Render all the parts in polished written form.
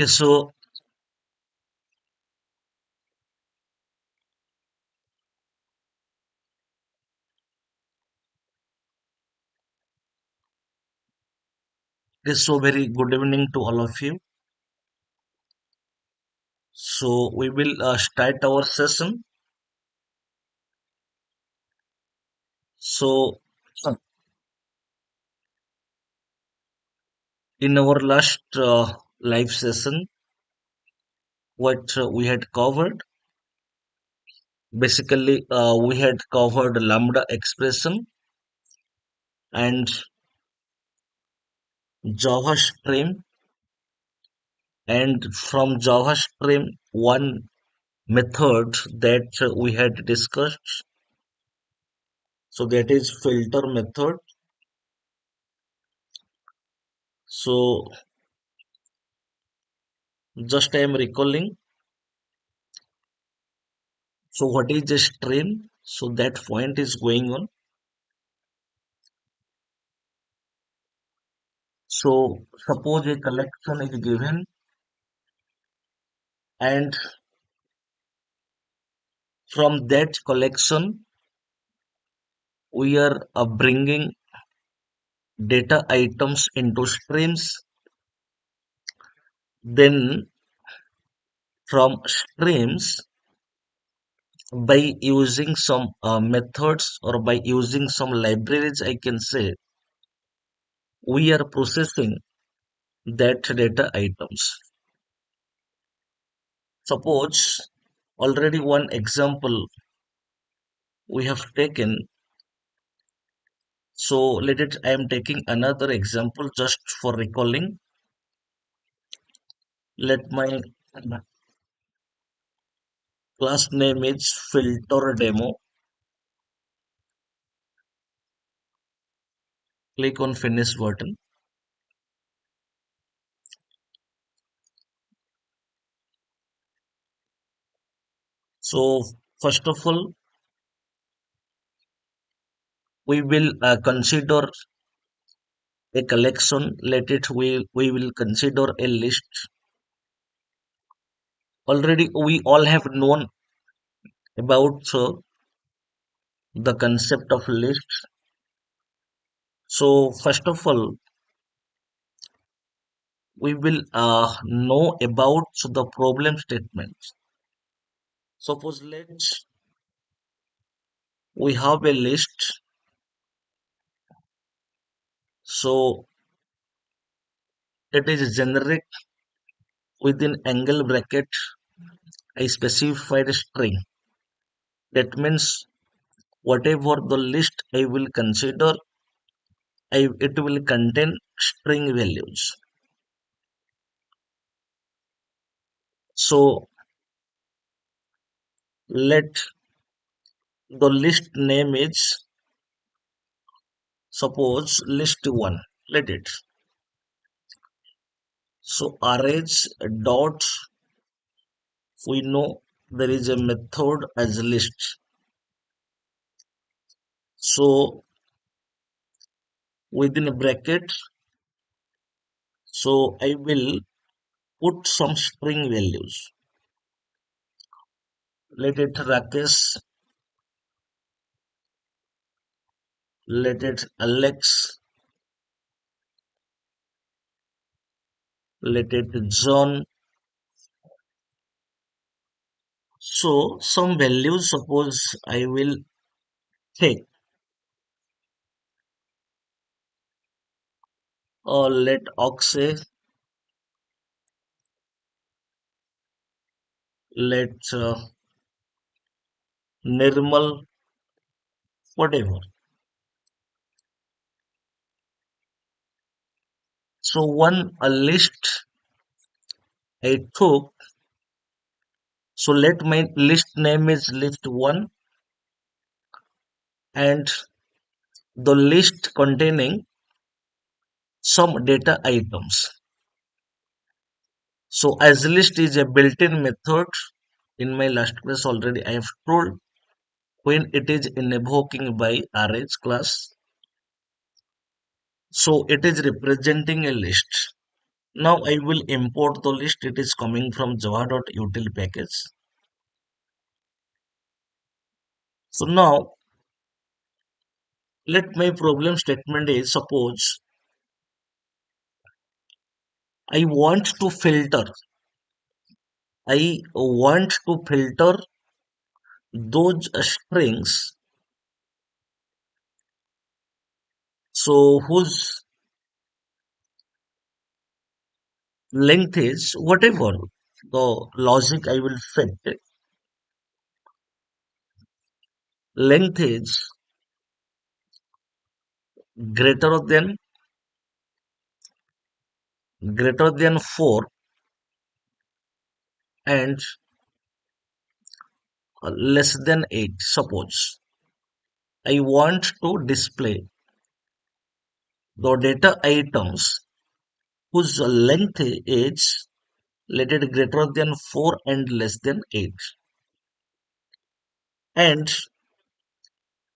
So very good evening to all of you. So we will start our session. So uh, in our last live session, what we had covered, basically we had covered lambda expression and Java stream, and from Java stream, one method that we had discussed. So that is filter method. So just I am recalling. So what is a stream? So that point is going on. So suppose a collection is given and from that collection we are bringing data items into streams. Then from streams, by using some methods or by using some libraries, I can say we are processing that data items. Suppose already one example we have taken. So let it, I am taking another example just for recalling. Let my class name is filter demo. Click on finish button. So first of all, we will consider a collection. Let it, we will consider a list. Already we all have known about the concept of list. So first of all, we will know about the problem statements. Suppose let's we have a list. So it is generic within angle bracket a specified string. That means whatever the list I will consider, it will contain string values. So let the list name is suppose list one. Let it. So arrays dot, we know there is a method as list. So within a bracket, so I will put some string values. Let it Rakesh, let it Alex, let it John. So some values suppose I will take, or let Oxe, let Nirmal, whatever. So one a list I took. So let my list name is list one and the list containing some data items. So as list is a built-in method. In my last class already I have told when it is invoking by arrays class. So it is representing a list. Now I will import the list. It is coming from java.util package. So now let my problem statement is, suppose I want to filter. I want to filter those strings so whose length is whatever the logic I will fit. Length is greater than 4 and less than 8. Suppose I want to display the data items whose length is, let it greater than 4 and less than 8, and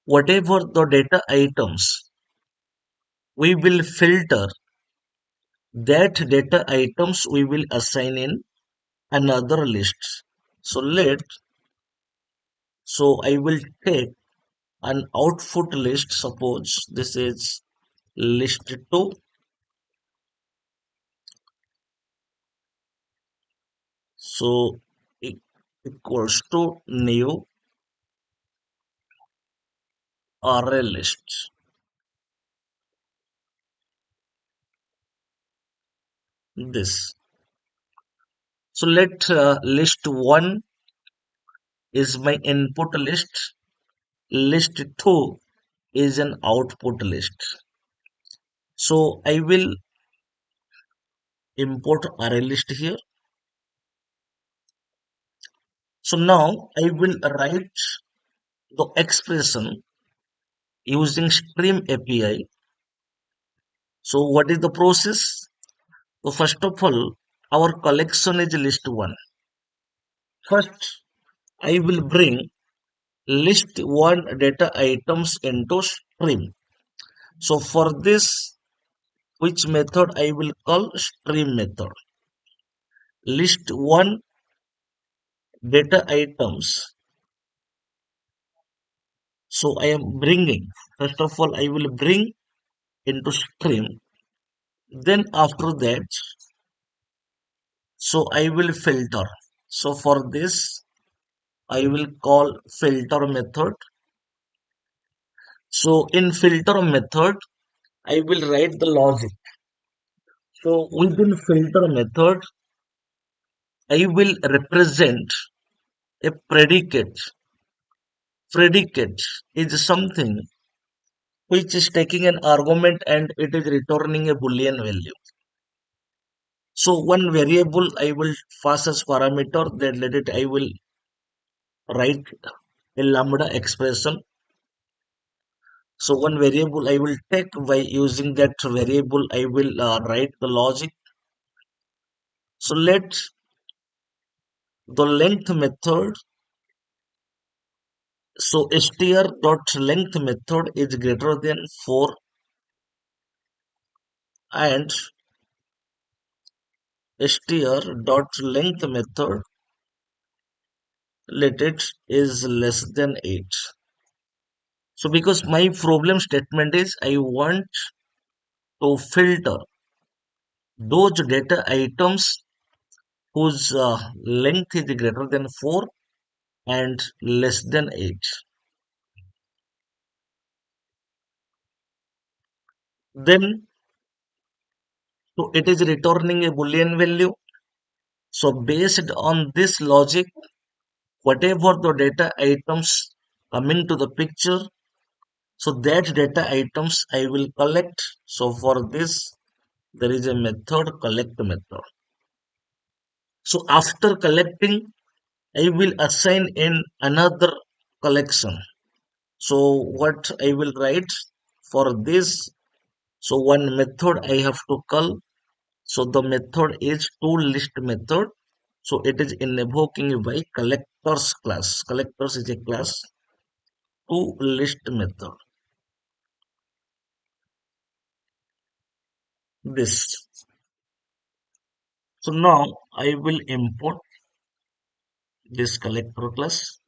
whatever the data items we will filter, that data items we will assign in another list. So I will take an output list. Suppose this is list 2. So equals to new array list. This. So let list 1 is my input list. List 2 is an output list. So I will import array list here. So now I will write the expression using stream API. So what is the process? So first of all, our collection is list 1. First, I will bring list 1 data items into stream. So for this, which method I will call stream method. List 1 data items. So I am bringing, first of all, I will bring into stream. Then after that, so I will filter. So for this, I will call filter method. So in filter method, I will write the logic. So within filter method, I will represent a predicate. Predicate is something which is taking an argument and it is returning a boolean value. So one variable I will pass as parameter, then let it I will write a lambda expression. So one variable I will take, by using that variable I will write the logic. So let the length method, so str dot length method is greater than 4 and str dot length method, let it is less than 8. So because my problem statement is I want to filter those data items whose length is greater than 4 and less than 8. Then, so it is returning a boolean value. So based on this logic, whatever the data items coming to the picture, so that data items I will collect. So for this, there is a method, collect method. So after collecting, I will assign in another collection. So what I will write for this, so one method I have to call. So the method is toList method. So it is invoking by collectors class. Collectors is a class toList method. This. So now I will import this collector class.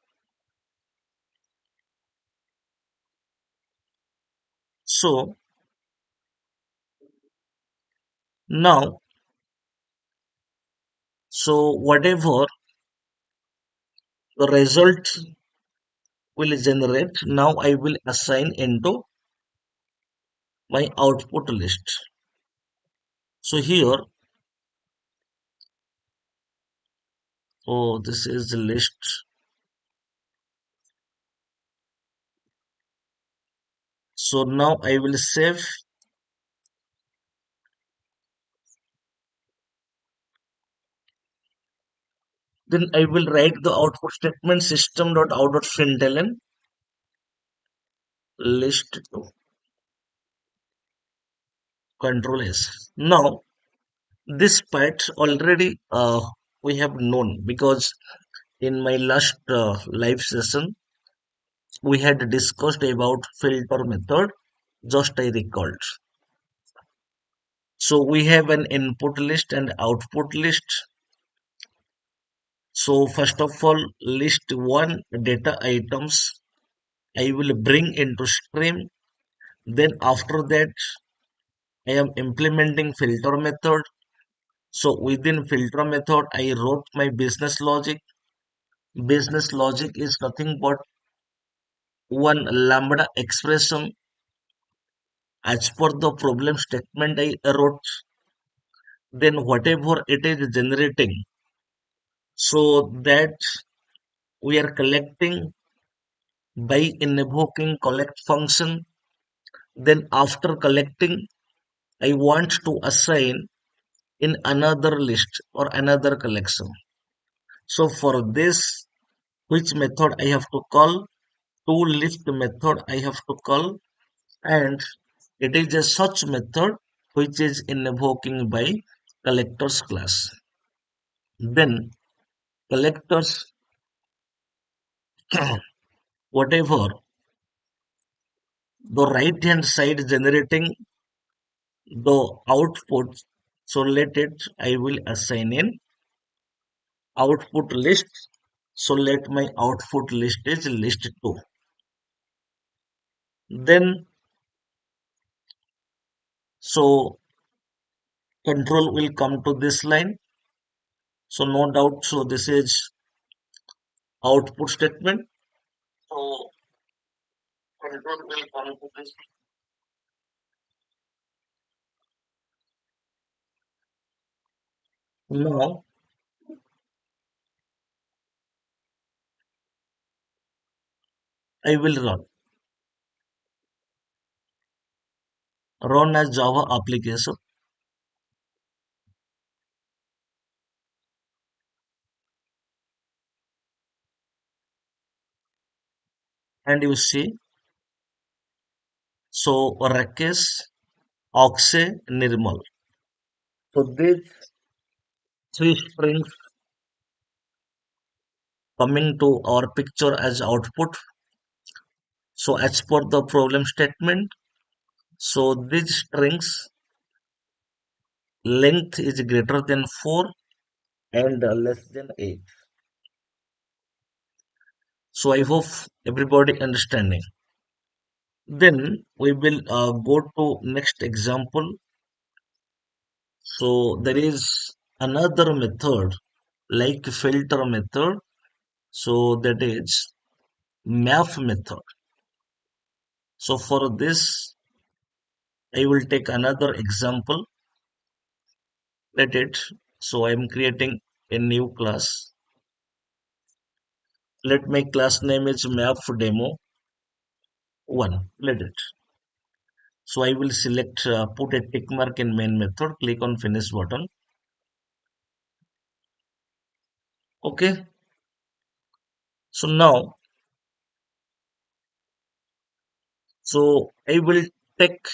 So now, so whatever the result will generate, now I will assign into my output list. So here, oh, this is the list. So now I will save. Then I will write the output statement system.out.println list to control S. Now this part already we have known because in my last live session we had discussed about filter method. Just I recalled. So we have an input list and output list. So first of all, list one data items I will bring into stream. Then after that, I am implementing filter method. So within filter method, I wrote my business logic. Business logic is nothing but one lambda expression as per the problem statement I wrote. Then whatever it is generating, so that we are collecting by invoking collect function. Then after collecting, I want to assign in another list or another collection. So for this, which method I have to call? ToList method I have to call, and it is a such method which is invoking by collectors class. Then collectors whatever the right hand side generating the output. So let it I will assign in output list. So let my output list is list 2. Then so control will come to this line. So no doubt. So this is output statement. So control will come to this. Now I will run as Java application, and you see so Rakesh, Akshay, Nirmal. So these three strings coming to our picture as output. So as per the problem statement, so these strings length is greater than 4 and less than 8. So I hope everybody understanding. Then we will go to next example. So there is another method like filter method. So that is map method. So for this, I will take another example. Let it. So I am creating a new class. Let my class name is map demo 1. Let it. So I will select put a tick mark in main method. Click on finish button. Okay. So now, so I will take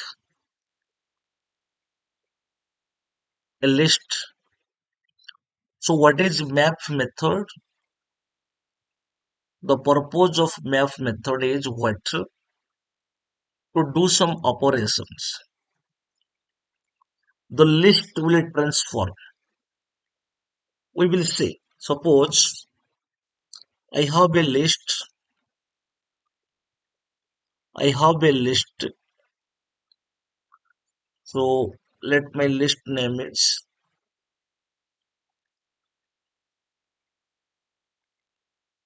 a list. So what is map method? The purpose of map method is what? To do some operations. The list will transform. We will see. Suppose I have a list. I have a list. So let my list name is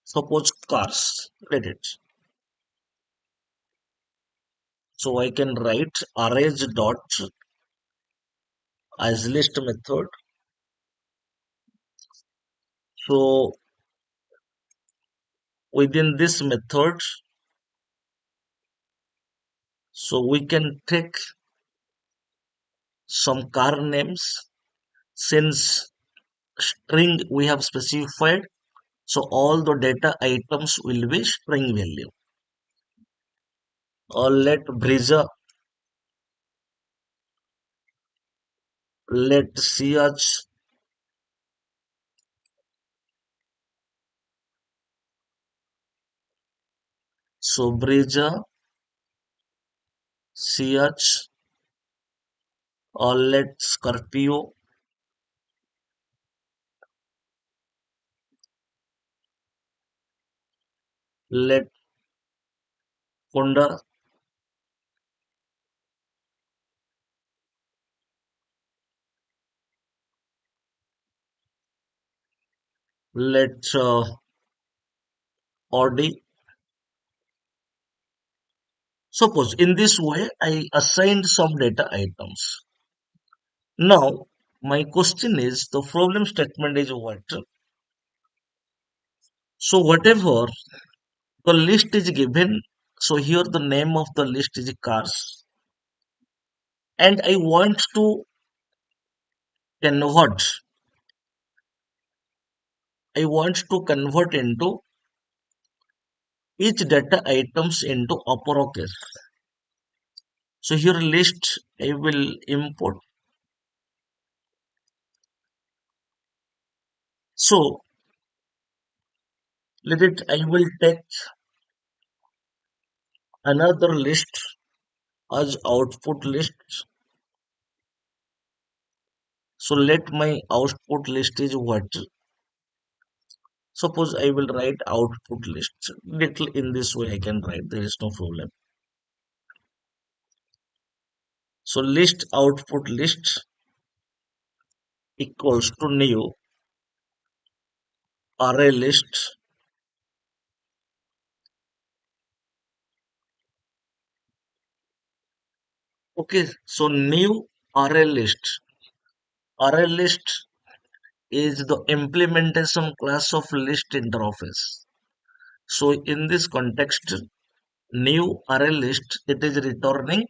suppose cars. Let it. So I can write arrange dot as list method. So within this method, so we can take some car names since string we have specified. So all the data items will be string value. Or let Brisa, let ch, so Brisa, ch, or let Scorpio, let Honda, let Audi. Suppose in this way I assigned some data items. Now my question is the problem statement is what? So whatever the list is given, so here the name of the list is cars, and I want to convert. I want to convert into each data items into uppercase. So here list I will import. So let it I will take another list as output list. So let my output list is what? Suppose I will write output list. Little in this way I can write. There is no problem. So list output list equals to new array list. Okay, so new array list. Array list is the implementation class of list interface. So in this context, new array list, it is returning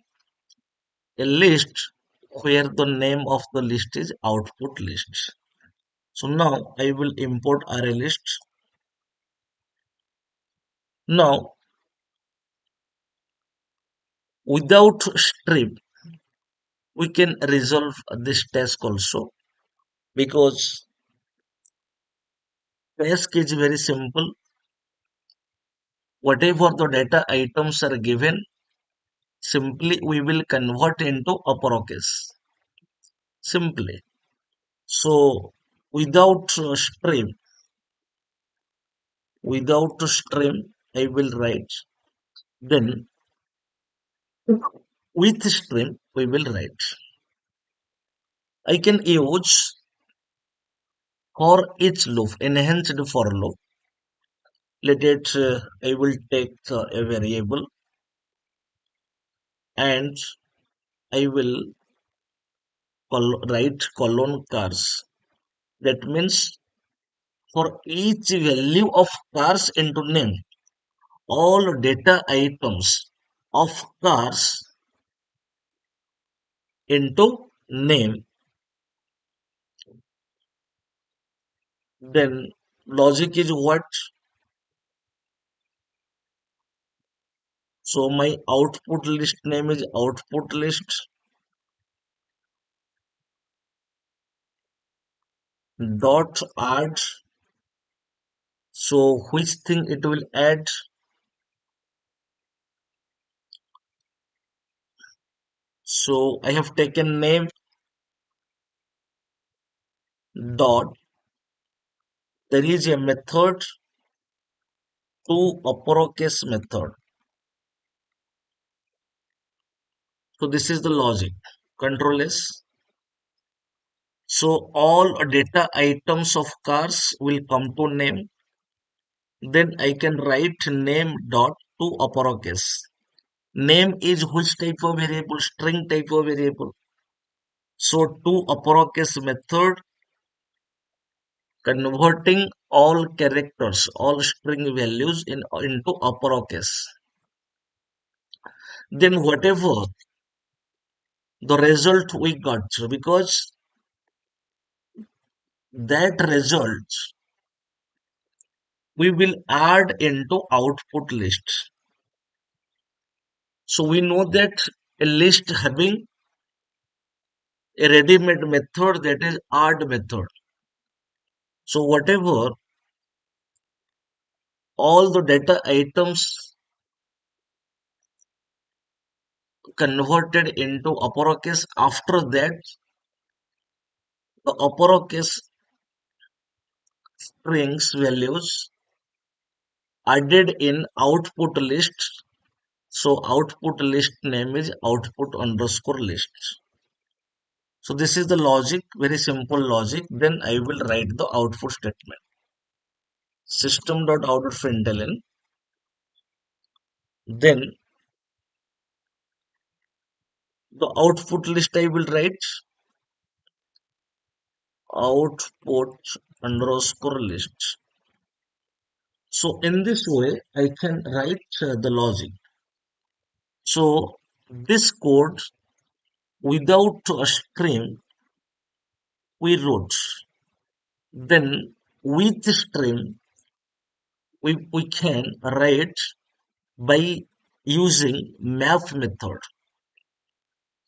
a list where the name of the list is output list. So now I will import array list. Now without strip, we can resolve this task also because task is very simple. Whatever the data items are given, simply we will convert into uppercase. Simply. So without stream, without stream, I will write. Then with stream, we will write. I can use for each loop, enhanced for loop. Let it, I will take a variable and I will write colon cars. That means for each value of cars into name, all data items of cars into name, then logic is what? So my output list name is output list dot add. So which thing it will add? So I have taken name dot there is a method to uppercase method. So this is the logic. Control S. So all data items of cars will come to name. Then I can write name dot to uppercase. Name is which type of variable? String type of variable. So to uppercase method converting all characters, all string values into uppercase. Then whatever the result we got, because that result we will add into output list. So we know that a list having a ready-made method, that is add method. So whatever all the data items converted into uppercase, after that the uppercase strings values added in output list. So output list name is output underscore list. So this is the logic, very simple logic. Then I will write the output statement. System.out.println. Then the output list I will write output underscore list. So in this way, I can write the logic. So this code without a stream we wrote. Then with stream we can write by using map method.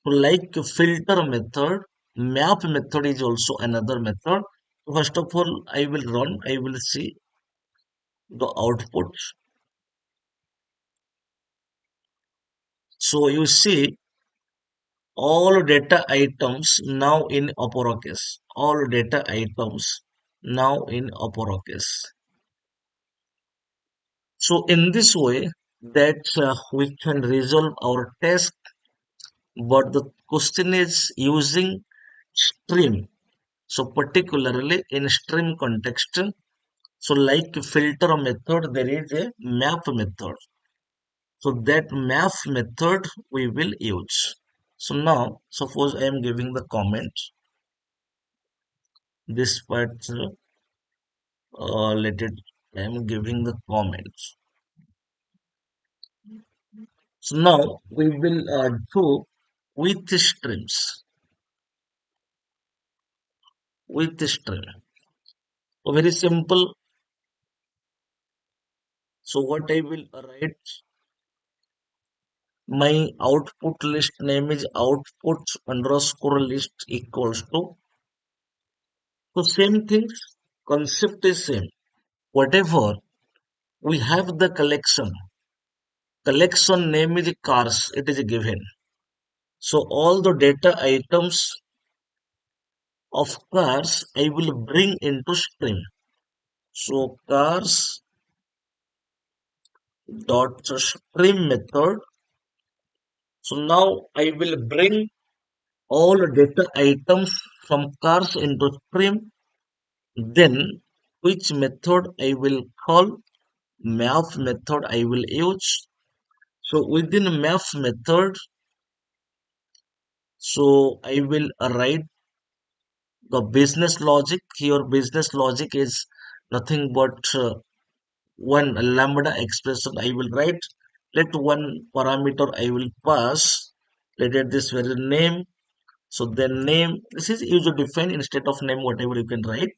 So like filter method, map method is also another method. First of all, I will run, I will see the output. So you see all data items now in uppercase. All data items now in uppercase. So in this way that we can resolve our test, but the question is using stream. So particularly in stream context, so like filter method, there is a map method. So that map method we will use. So now suppose I am giving the comment. This part, let it. I am giving the comments. So now we will do with streams. With stream. So very simple. So what I will write, my output list name is output underscore list equals to. So same things, concept is same. Whatever we have the collection name is cars, it is given. So all the data items of cars I will bring into stream. So cars dot stream method. So now I will bring all data items from cars into stream. Then which method I will call? Map method I will use. So within map method, so I will write the business logic. Here business logic is nothing but one lambda expression I will write. Let one parameter I will pass. Let it this very name. So then name, this is user defined, instead of name whatever you can write.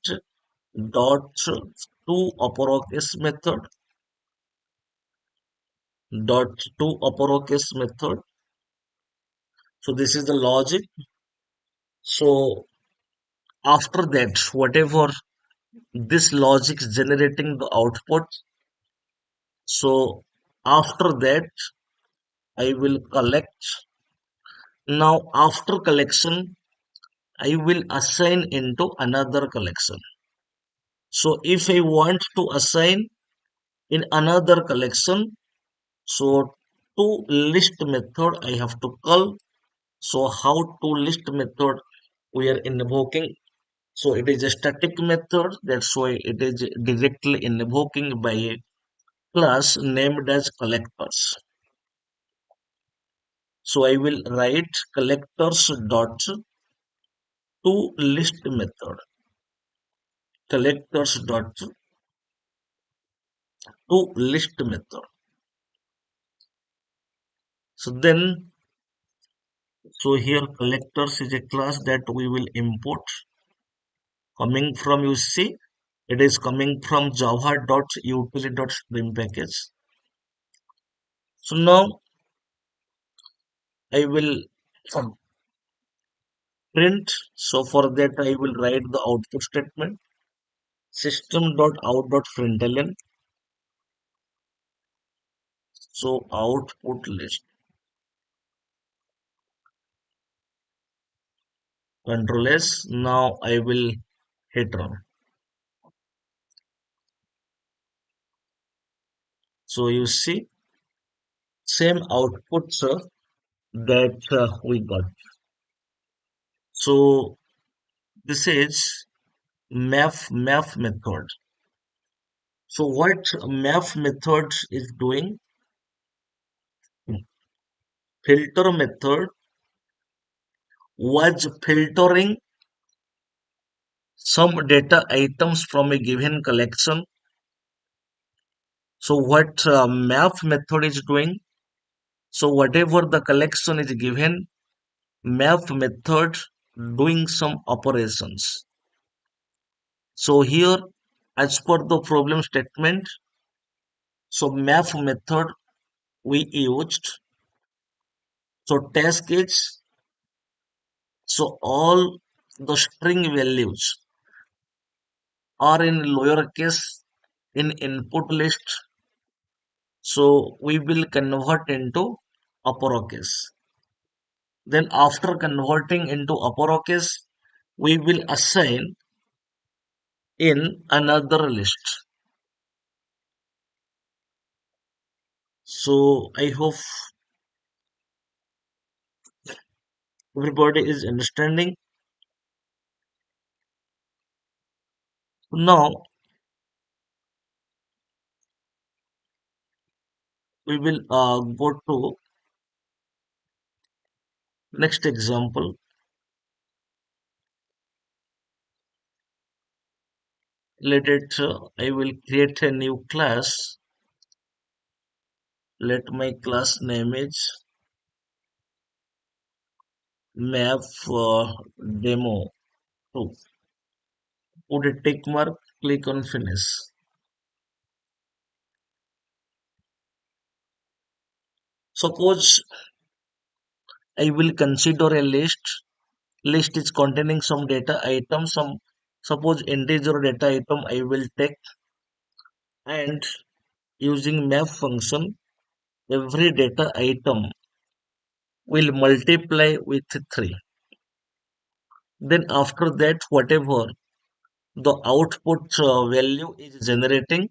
Dot to uppercase method. Dot to uppercase method. So this is the logic. So after that, whatever this logic is generating the output. So after that, I will collect. Now after collection, I will assign into another collection. So if I want to assign in another collection, so to list method I have to call. So how to list method we are invoking. So it is a static method. That's why it is directly invoking by a class named as collectors. So I will write collectors dot to list method. Collectors dot to list method. So then, so here collectors is a class that we will import coming from, you see, it is coming from java.utility.stream package. So now I will print. So for that I will write the output statement system.out.println. So output list control S. Now I will hit run. So you see same output that we got. So this is map method. So what map method is doing? Filter method was filtering some data items from a given collection. So what map method is doing? So whatever the collection is given, map method doing some operations. So here, as per the problem statement, so map method we used. So task is, so all the string values are in lower case in input list. So we will convert into uppercase. Then after converting into uppercase, we will assign in another list. So I hope everybody is understanding. Now we will go to next example. Let it. I will create a new class. Let my class name is map demo 2. Put a tick mark. Click on finish. Suppose I will consider a list. List is containing some data item. Some suppose integer data item I will take, and using map function every data item will multiply with 3. Then after that whatever the output value is generating,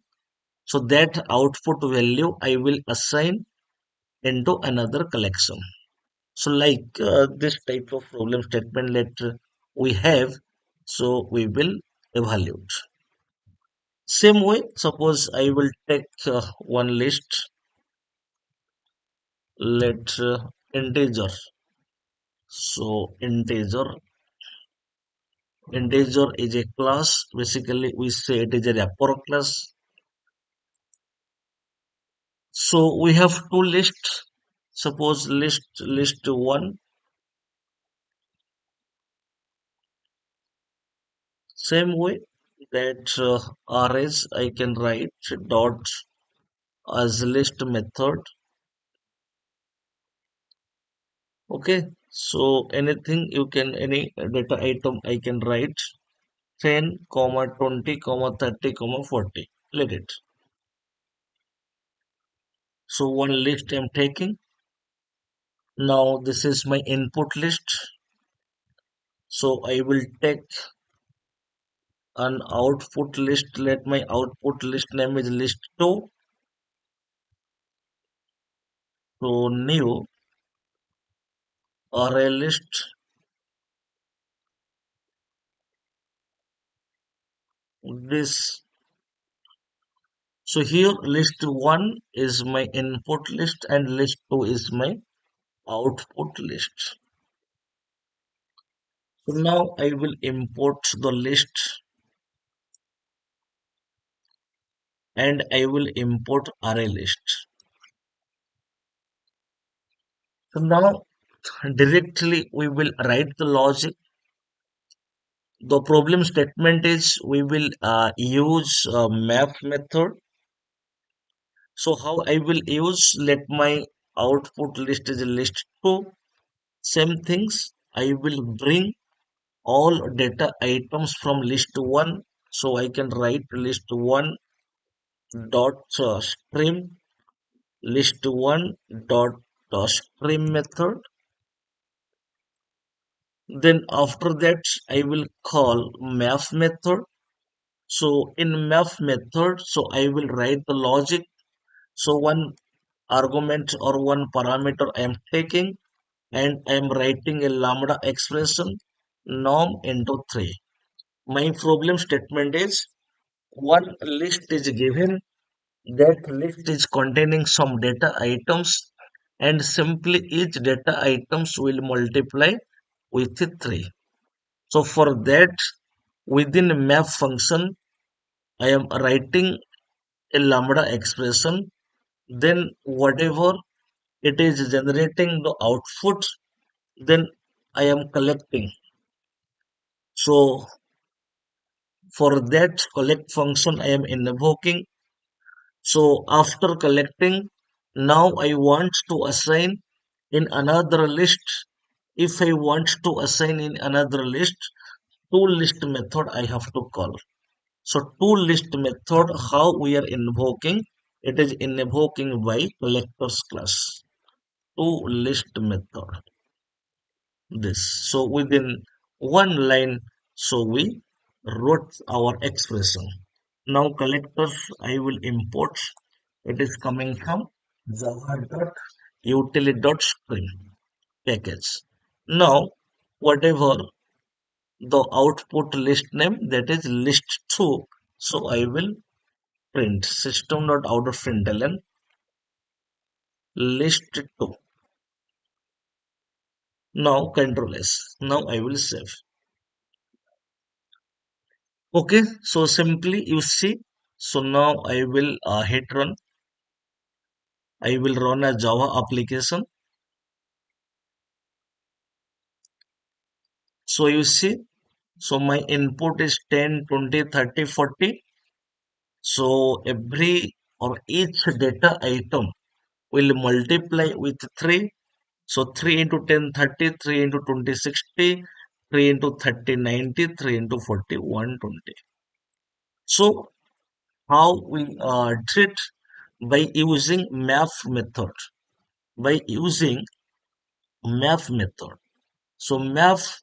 so that output value I will assign into another collection. So like this type of problem statement that we have, so we will evaluate. Same way, suppose I will take one list, let integer. So integer is a class. Basically, we say it is a wrapper class. So we have two lists. Suppose list one. Same way that rs I can write dot as list method. Okay. So anything you can any data item I can write 10, comma 20, comma 30, comma 40. Let it. So one list I'm taking. Now this is my input list. So I will take an output list. Let my output list name is list 2. So new array list this. So here list 1 is my input list and list 2 is my output list. So now I will import the list and I will import array list. So now directly we will write the logic. The problem statement is we will use map method. So how I will use, let my output list is list 2. Same things I will bring all data items from list 1. So I can write list 1 dot stream list 1 dot stream method. Then after that I will call math method. So in math method, so I will write the logic. So one argument or one parameter I am taking and I am writing a lambda expression norm into 3. My problem statement is one list is given, that list is containing some data items and simply each data items will multiply with 3. So for that, within map function, I am writing a lambda expression. Then whatever it is generating the output, then I am collecting. So for that collect function, I am invoking. So after collecting, now I want to assign in another list. If I want to assign in another list, to list method I have to call. So to list method, how we are invoking, it is invoking by collectors class. To list method. This. So within one line, so we wrote our expression. Now collectors I will import. It is coming from java.utility.string package. Now whatever the output list name, that is list 2. So I will print system.out.println list 2. Now control S. Now I will save. Okay, so simply you see. So now I will hit run. I will run a Java application. So you see, so my input is 10, 20, 30, 40. So every or each data item will multiply with 3. So 3 into 10, 30, 3 into 20, 60, 3 into 30, 90, 3 into 40, 120. So how we treat by using math method. By using math method. So math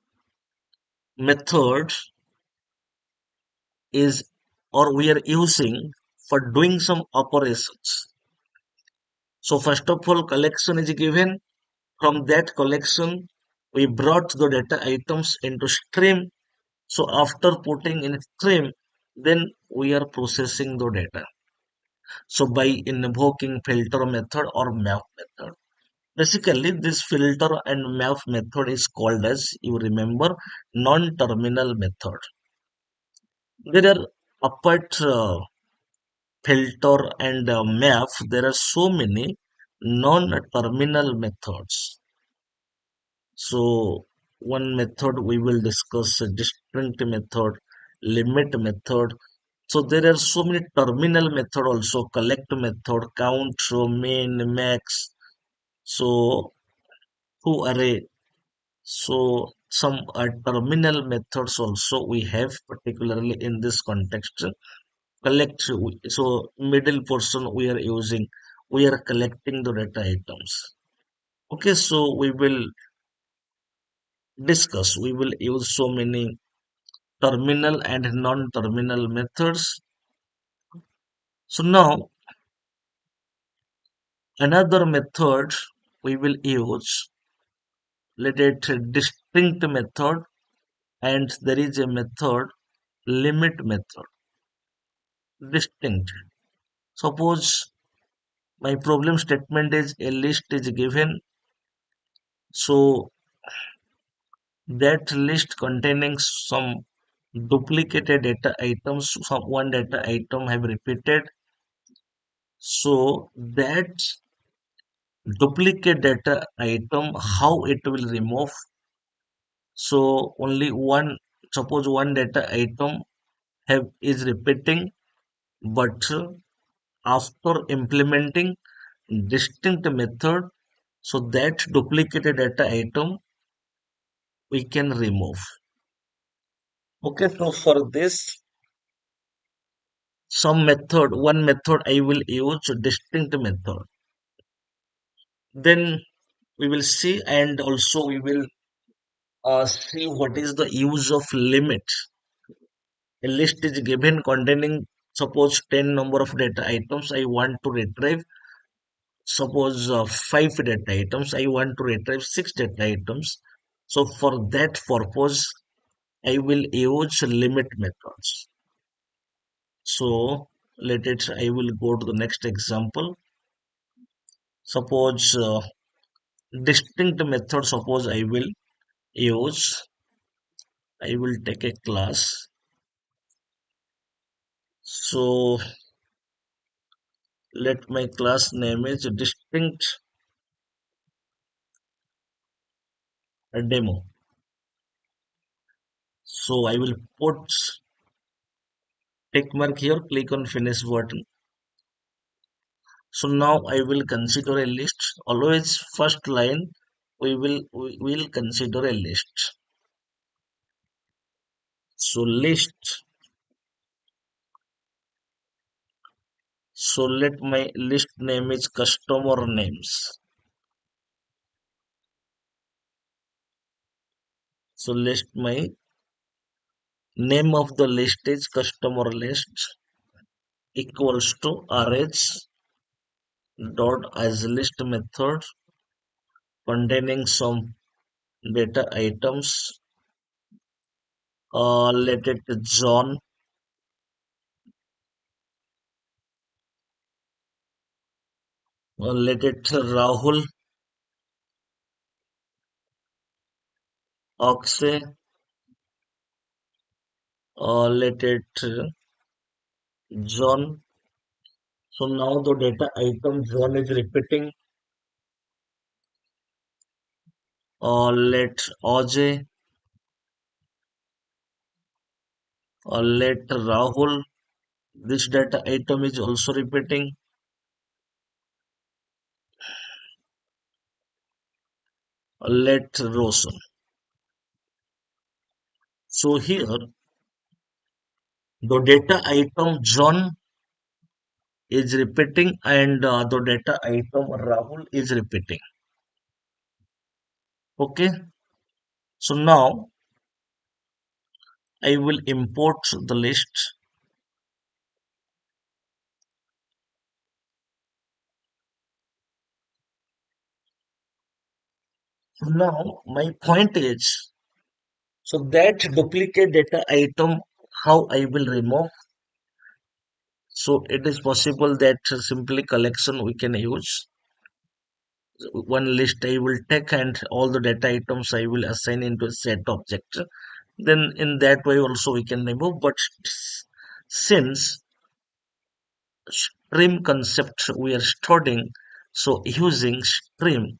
method is or we are using for doing some operations. So first of all, collection is given. From that collection, we brought the data items into stream. So after putting in stream, then we are processing the data. So by invoking filter method or map method. Basically, this filter and map method is called as, you remember, non-terminal method. There are apart filter and map, there are so many non-terminal methods. So one method we will discuss a distinct method, limit method. So there are so many terminal method also, collect method, count, main, max. So to array. So some terminal methods also we have, particularly in this context. Collect. So middle portion we are using. We are collecting the data items. Okay, so we will discuss. We will use so many terminal and non-terminal methods. So now another method we will use, let it distinct method, and there is a method limit method. Distinct. Suppose my problem statement is a list is given, so that list containing some duplicated data items, some one data item have repeated, so that duplicate data item, how it will remove. So only one, suppose one data item have is repeating, but after implementing distinct method, so that duplicated data item we can remove. Okay, so for this, one method I will use distinct method. Then we will see, and also we will see what is the use of limit. A list is given containing suppose 10 number of data items I want to retrieve. Suppose 5 data items I want to retrieve 6 data items. So for that purpose, I will use limit methods. So let it. I will go to the next example. Suppose distinct method. Suppose I will use. I will take a class. So let my class name is distinct demo. So I will put tick mark here. Click on finish button. So now I will consider a list. Always first line we will consider a list. So list. So let my list name is customer names. So list my name of the list is customer list equals to rh dot as list method containing some data items. Let it John. Let it Rahul, Akshay. Let it John. So now the data item John is repeating. Let Ajay. Let Rahul. This data item is also repeating. Let Roshan. So here the data item John is repeating, and the data item Rahul is repeating. Okay. So now I will import the list. So now my point is, so that duplicate data item, how I will remove. So it is possible that simply collection we can use. One list I will take and all the data items I will assign into a set object. Then in that way also we can remove. But since stream concept we are studying, so using stream,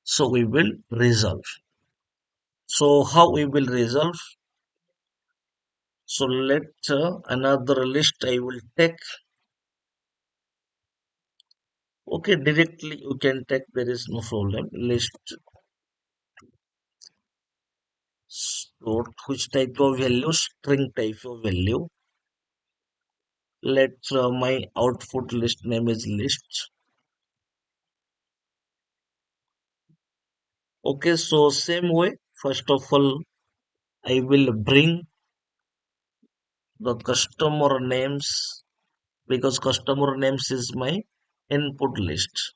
so we will resolve. So how we will resolve? So let another list I will take. Okay, directly you can take, there is no problem. List stored which type of value? String type of value. Let my output list name is list. Okay, so same way, first of all, I will bring the customer names, because customer names is my input list.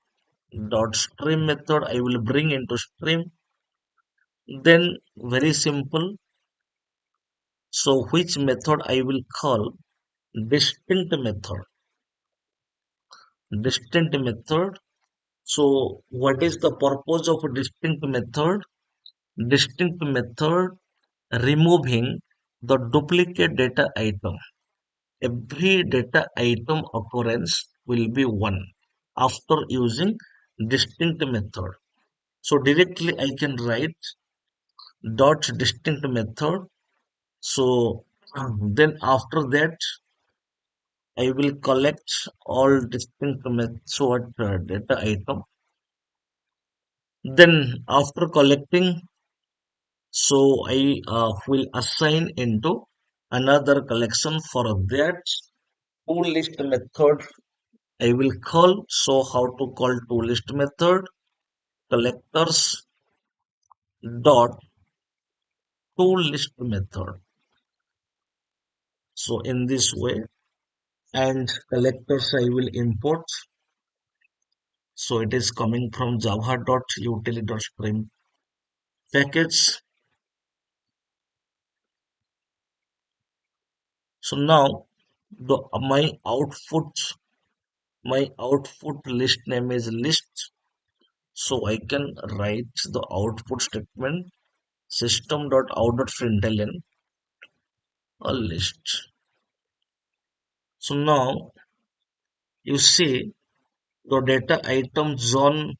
Dot stream method I will bring into stream. Then very simple. So which method I will call distinct method. Distinct method. So what is the purpose of a distinct method? Distinct method removing the duplicate data item. Every data item occurrence will be one after using distinct method. So directly I can write dot distinct method. So then after that I will collect all distinct method data item. Then after collecting, so I will assign into another collection. For that tool list method I will call. So how to call tool list method? Collectors dot tool list method. So in this way, and collectors I will import. So it is coming from java.utility.stream package. So now the my output list name is list. So I can write the output statement system.out.println a list. So now you see the data item John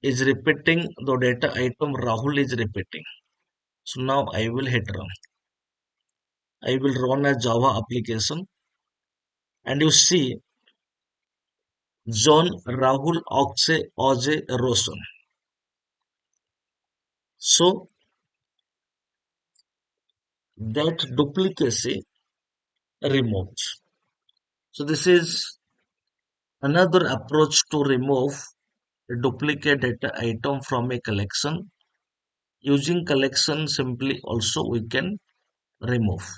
is repeating, the data item Rahul is repeating. So now I will hit run. I will run a Java application, and you see John, Rahul, Akshay, Ajay, Roshan. So that duplicacy removed. So this is another approach to remove a duplicate data item from a collection. Using collection simply also we can remove.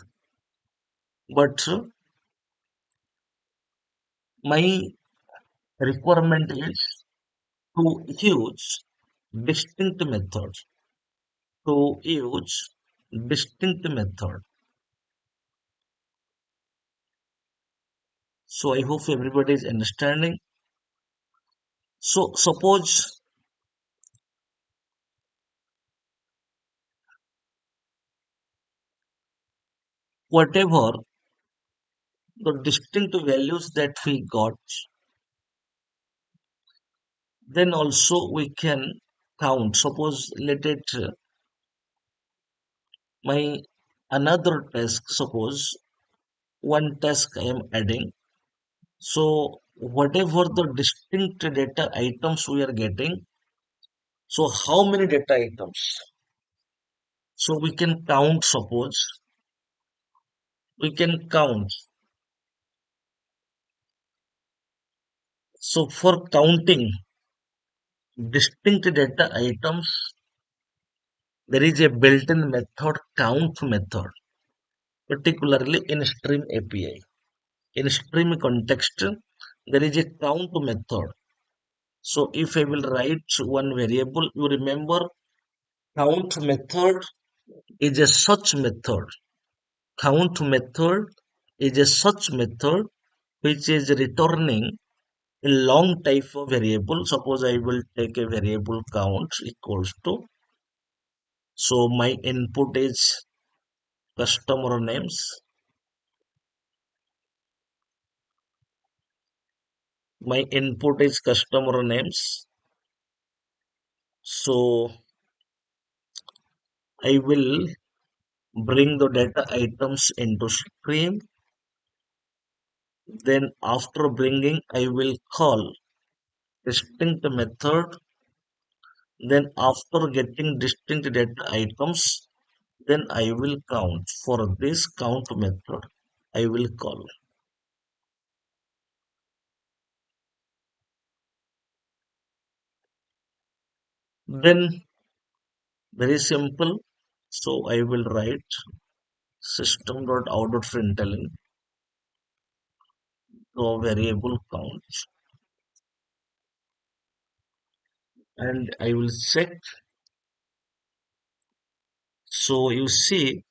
But my requirement is to use distinct method. To use distinct method. So I hope everybody is understanding. So suppose whatever the distinct values that we got, then also we can count. Suppose let it my another task, suppose one task I am adding. So whatever the distinct data items we are getting, so how many data items? So we can count, suppose we can count. So for counting distinct data items, there is a built-in method, count method, particularly in Stream API. In Stream context, there is a count method. So if I will write one variable, you remember count method is a such method. Count method is a such method which is returning a long type of variable. Suppose I will take a variable count equals to, so my input is customer names. My input is customer names. So I will bring the data items into stream. Then after bringing, I will call distinct method. Then after getting distinct data items, then I will count. For this count method, I will call. Then very simple. So I will write system.out.println to variable count, and I will check. So you see,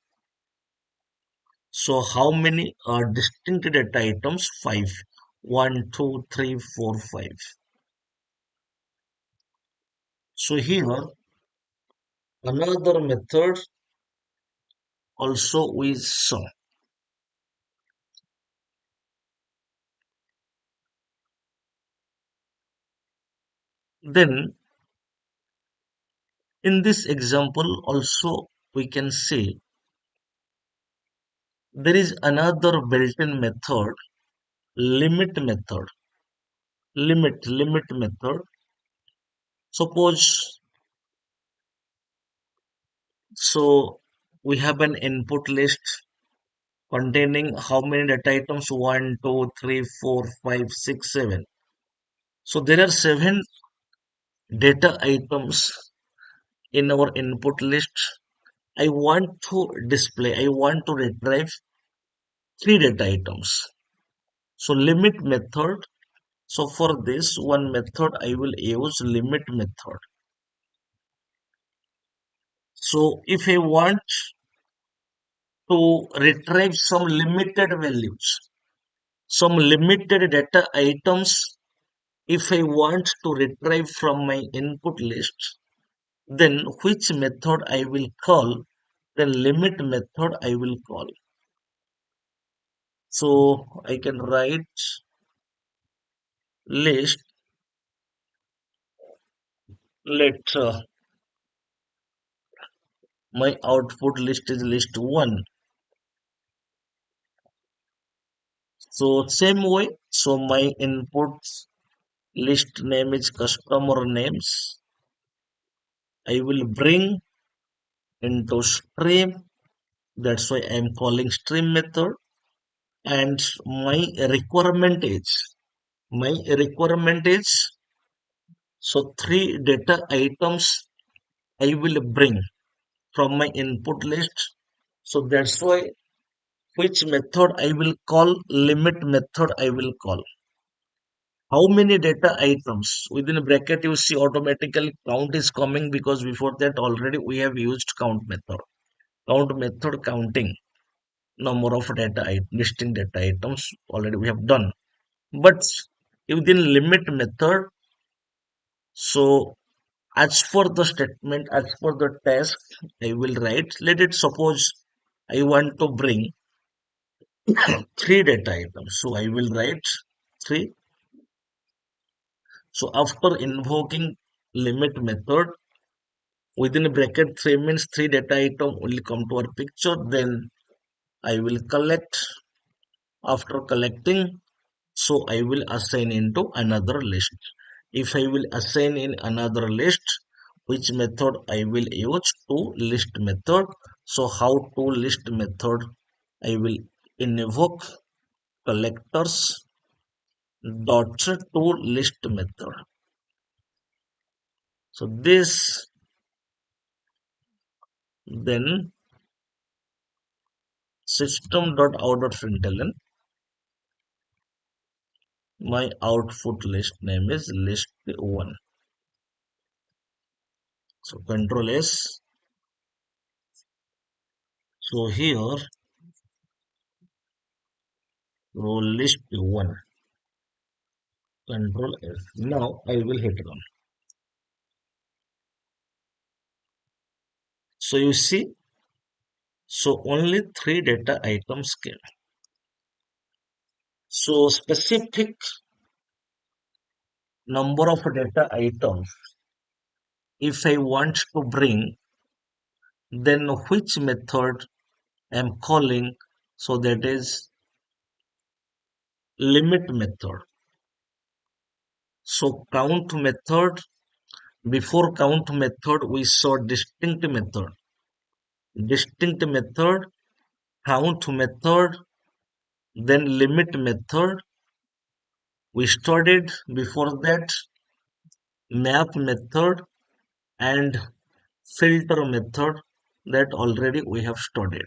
so how many are distinct data items? Five. One, two, three, four, five. So here another method also we saw. Then in this example also we can say there is another built-in method, limit method. Limit method. Suppose so we have an input list containing how many data items? One, two, three, four, five, six, seven. So there are seven data items in our input list. I want to display, I want to retrieve three data items. So limit method. So for this one method, I will use limit method. So if I want to retrieve some limited values, some limited data items, if I want to retrieve from my input list, then which method I will call? The limit method I will call. So I can write list, let my output list is list 1. So same way, so my inputs list name is customer names. I will bring into stream. That's why I am calling stream method. And my requirement is so three data items I will bring from my input list. So that's why which method I will call, limit method I will call. How many data items within bracket you see automatically count is coming because before that already we have used count method. Count method counting number of listing data items already we have done. But within limit method, so as per the statement, as per the task, I will write. Let it suppose I want to bring three data items. So I will write three. So after invoking limit method, within bracket 3 means three data item will come to our picture. Then I will collect. After collecting, so I will assign into another list. If I will assign in another list, which method I will use? To list method. So how to list method? I will invoke collectors dot to list method. So this then system.out.println, my output list name is list 1. So control S. So here row list 1. Control F. Now I will hit run. So you see, so only three data items came. So specific number of data items, if I want to bring, then which method I'm calling? So that is limit method. So count method, before count method, we saw distinct method. Distinct method, count method, then limit method. We studied before that map method and filter method that already we have studied.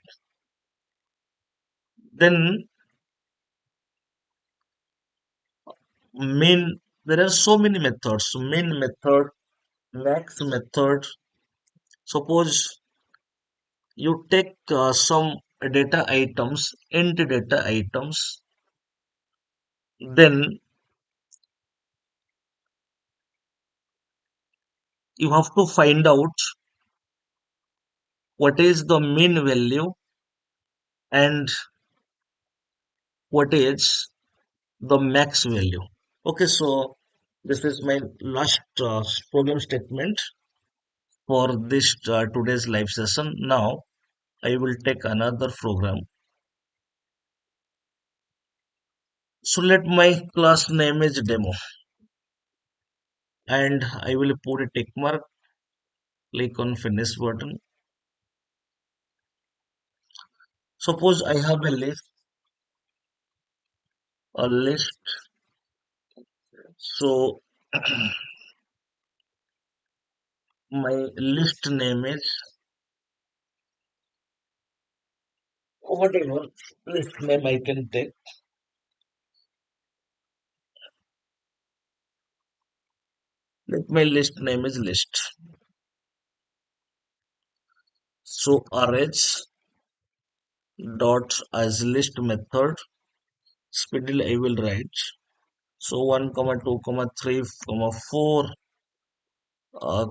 Then main, there are so many methods. Main method, max method. Suppose you take some data items, int data items, then you have to find out what is the mean value and what is the max value. Okay, so this is my last program statement for this today's live session. Now I will take another program. So let my class name is demo and I will put a tick mark, click on finish button. Suppose I have a list. So my list name is whatever list name I can take. Let my list name is list. So RH dot as list method speedily I will write. So 1 comma 2 comma 3 comma 4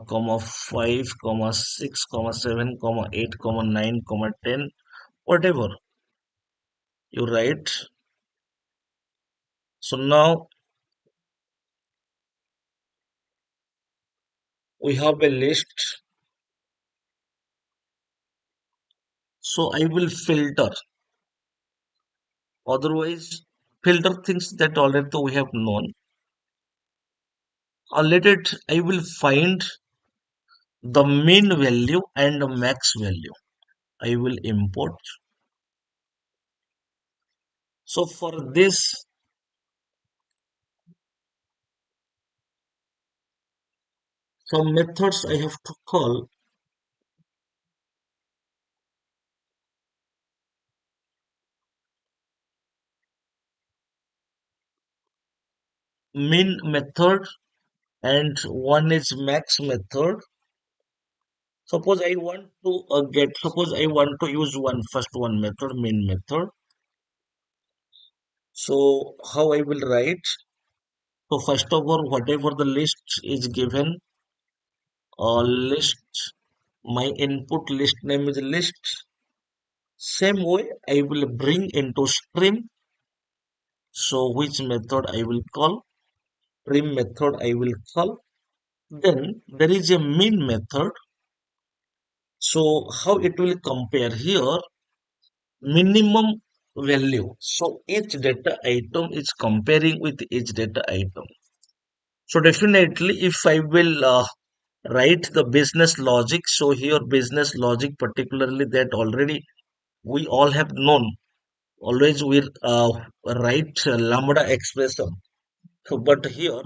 comma 5 comma 6 comma 7 comma 8 comma 9 comma 10, whatever you write. So now we have a list. So I will filter. Otherwise, filter things that already we have known. Let it, I will find the mean value and the max value. I will import. So for this, some methods I have to call. Min method and one is max method. Suppose I want to suppose I want to use first one method, min method. So how I will write? So first of all, whatever the list is given, list, my input list name is list. Same way, I will bring into stream. So which method I will call? Stream method I will call. Then there is a min method. So how it will compare here? Minimum value. So each data item is comparing with each data item. So definitely if I will write the business logic, so here business logic particularly that already we all have known. Always we write lambda expression. So but here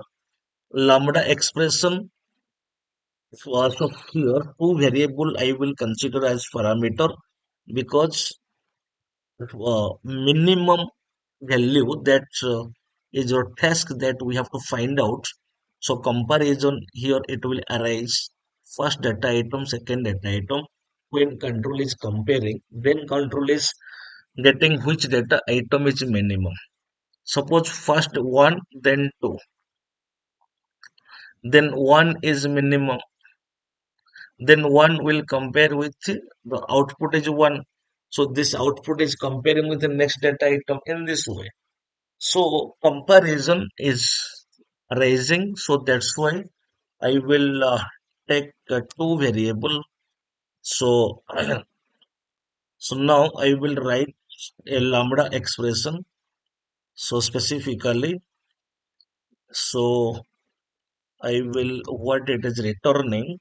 lambda expression, so here two variable I will consider as parameter because minimum value that is your task that we have to find out. So comparison here it will arise first data item, second data item. When control is comparing, then control is getting which data item is minimum. Suppose first one, then two, then one is minimum, then one will compare with the output is one. So this output is comparing with the next data item in this way. So comparison is rising. So that's why I will take two variable. So so now I will write a lambda expression. So specifically, so I will what it is returning.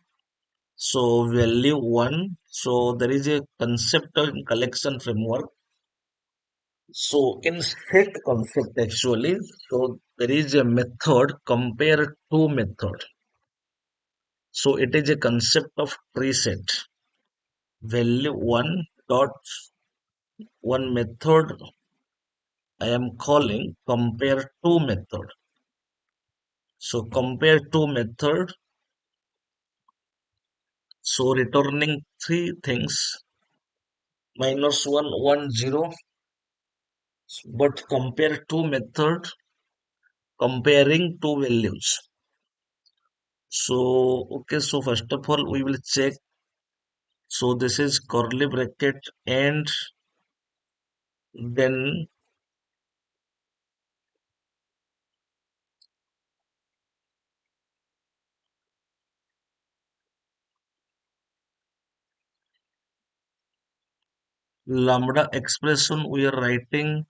So value one. So there is a concept of collection framework. So in set concept actually, so there is a method compare two method. So it is a concept of preset value one dot one method. I am calling compare to method. So compare to method. So returning three things minus one, one, zero. But compare to method comparing two values. So okay, so first of all we will check. So this is curly bracket and then lambda expression we are writing.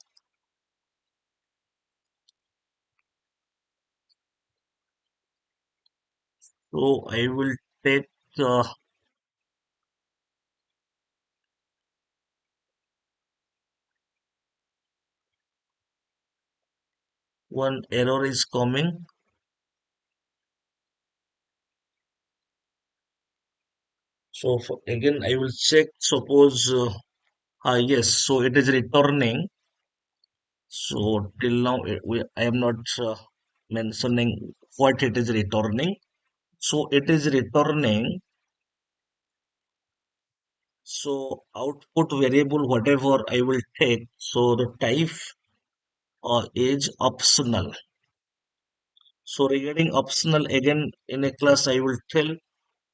So I will take one error is coming. So again I will check. Suppose yes, so it is returning. So till now I am not mentioning what it is returning. So it is returning. So output variable whatever I will take. So the type is optional. So regarding optional again in a class I will tell.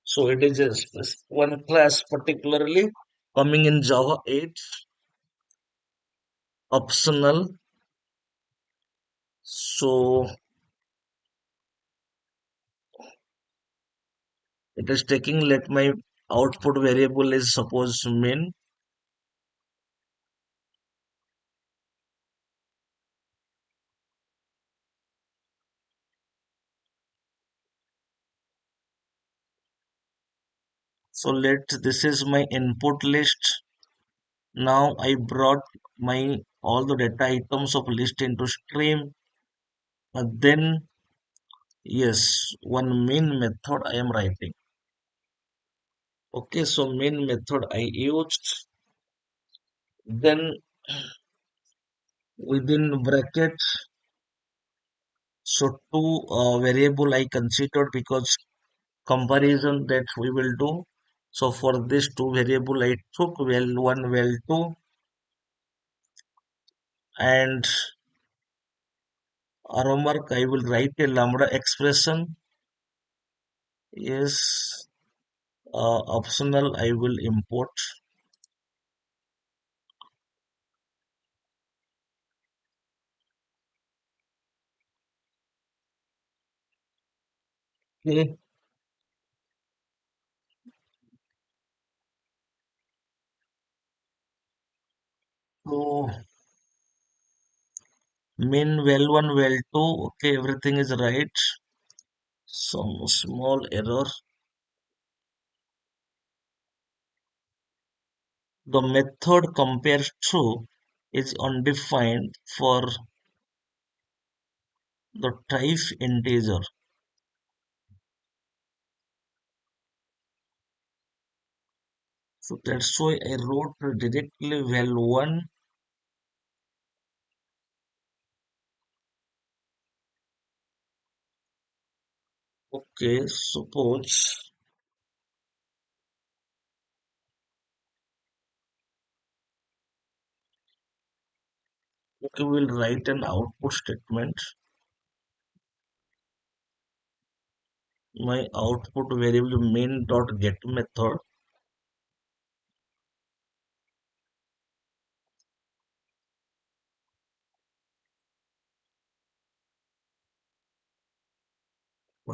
So it is just one class particularly coming in Java 8 optional. So it is taking let my output variable is suppose main. So let this is my input list. Now I brought my all the data items of list into stream. Then yes, one main method I am writing. Okay, so main method I used. Then within bracket, so two variable I considered because comparison that we will do. So for this two variable I took val one, val two, and arrow mark I will write a lambda expression. Yes, optional I will import. Okay, so min val one, val two. Okay, everything is right. Some small error. The method compare true is undefined for the type integer. So that's why I wrote directly val one. Okay, suppose okay, we'll write an output statement. My output variable main dot get method.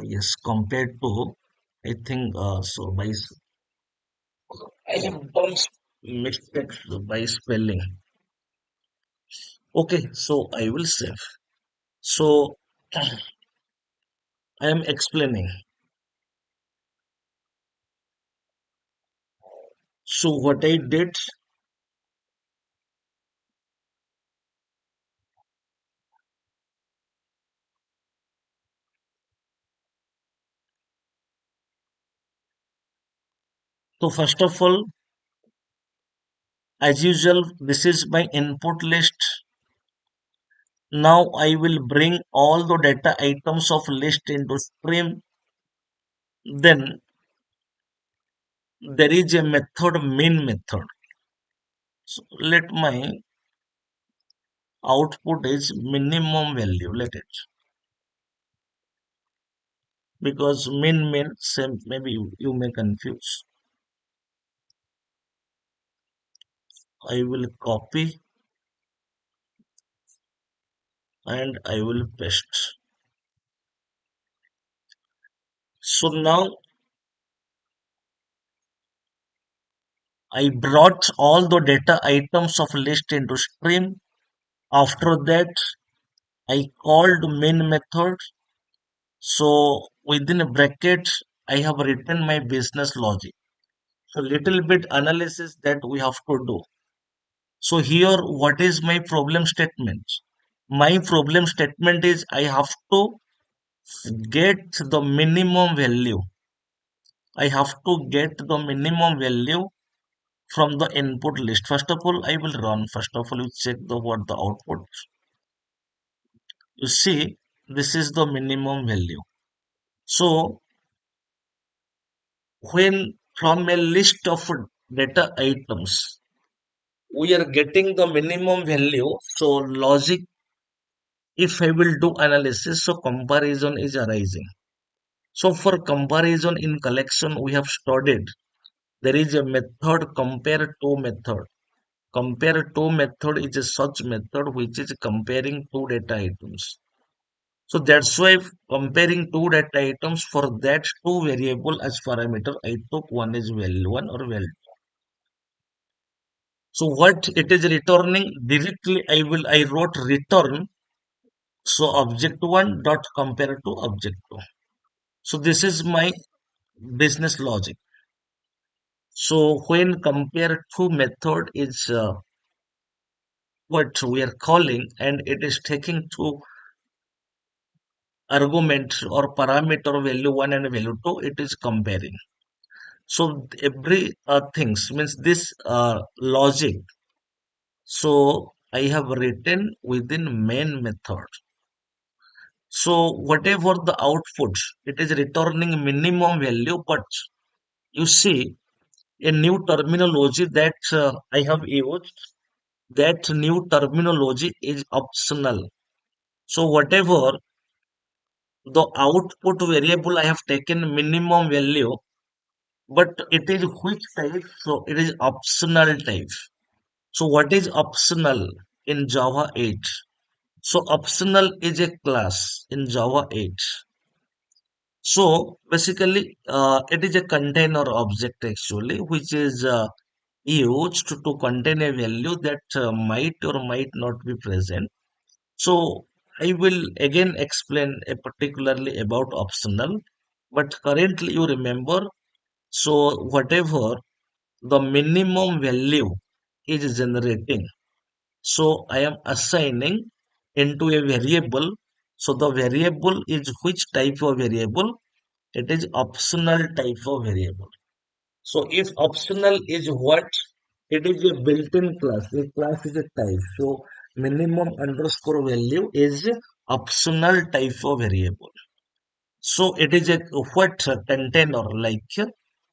Yes, compared to I think so by I have done mistakes by spelling. Okay, so I will save. So I am explaining. So what I did, so first of all, as usual, this is my input list. Now I will bring all the data items of list into stream. Then there is a method, min method. So let my output is minimum value. Let it, because min same, maybe you may confuse. I will copy and I will paste. So now I brought all the data items of list into stream. After that, I called main method. So within a bracket, I have written my business logic. So little bit analysis that we have to do. So here, what is my problem statement? My problem statement is I have to get the minimum value. I have to get the minimum value from the input list. First of all, I will run. First of all, you check the what the output. You see, this is the minimum value. So when from a list of data items, we are getting the minimum value. So logic, if I will do analysis, so comparison is arising. So for comparison in collection, we have studied there is a method compare to method. Compare to method is a such method which is comparing two data items. So that's why comparing two data items for that two variable as parameter, I took one is value one or value. So what it is returning directly, I wrote return. So object one dot compare to object two. So this is my business logic. So when compare to method is what we are calling, and it is taking two argument or parameter value one and value two, it is comparing. So every things means this logic. So I have written within main method. So whatever the output, it is returning minimum value. But you see a new terminology that I have used. That new terminology is optional. So whatever the output variable I have taken minimum value, but it is which type? So it is optional type. So what is optional in Java 8? So optional is a class in Java 8. So basically, it is a container object actually, which is used to contain a value that might or might not be present. So I will again explain particularly about optional, but currently you remember. So whatever the minimum value is generating, so I am assigning into a variable. So the variable is which type of variable? It is optional type of variable. So if optional is what? It is a built-in class. A class is a type. So minimum underscore value is optional type of variable. So it is a what container like,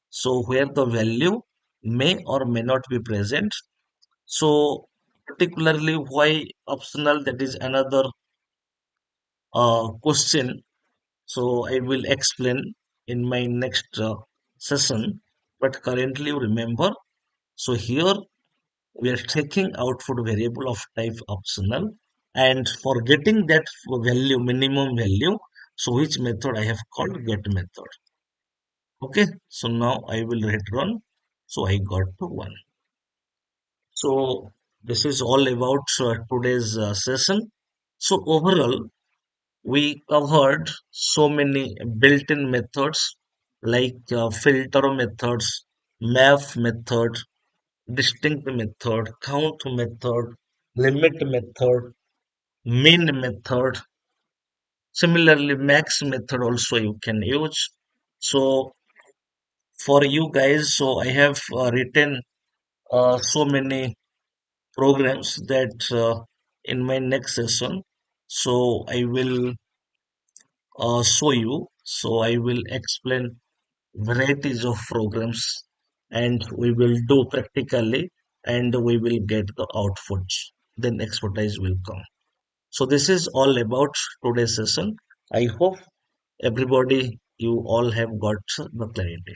so where the value may or may not be present. So particularly why optional, that is another question. So I will explain in my next session. But currently remember, so here we are taking output variable of type optional, and for getting that value, minimum value, so which method I have called get method. Okay, so now I will hit run. So I got to one. So this is all about today's session. So overall, we covered so many built-in methods like filter methods, map method, distinct method, count method, limit method, min method. Similarly, max method also you can use. So for you guys, so I have written so many programs that in my next session So I will show you. So I will explain varieties of programs and we will do practically and we will get the outputs. Then expertise will come. So this is all about today's session. I hope everybody you all have got the clarity.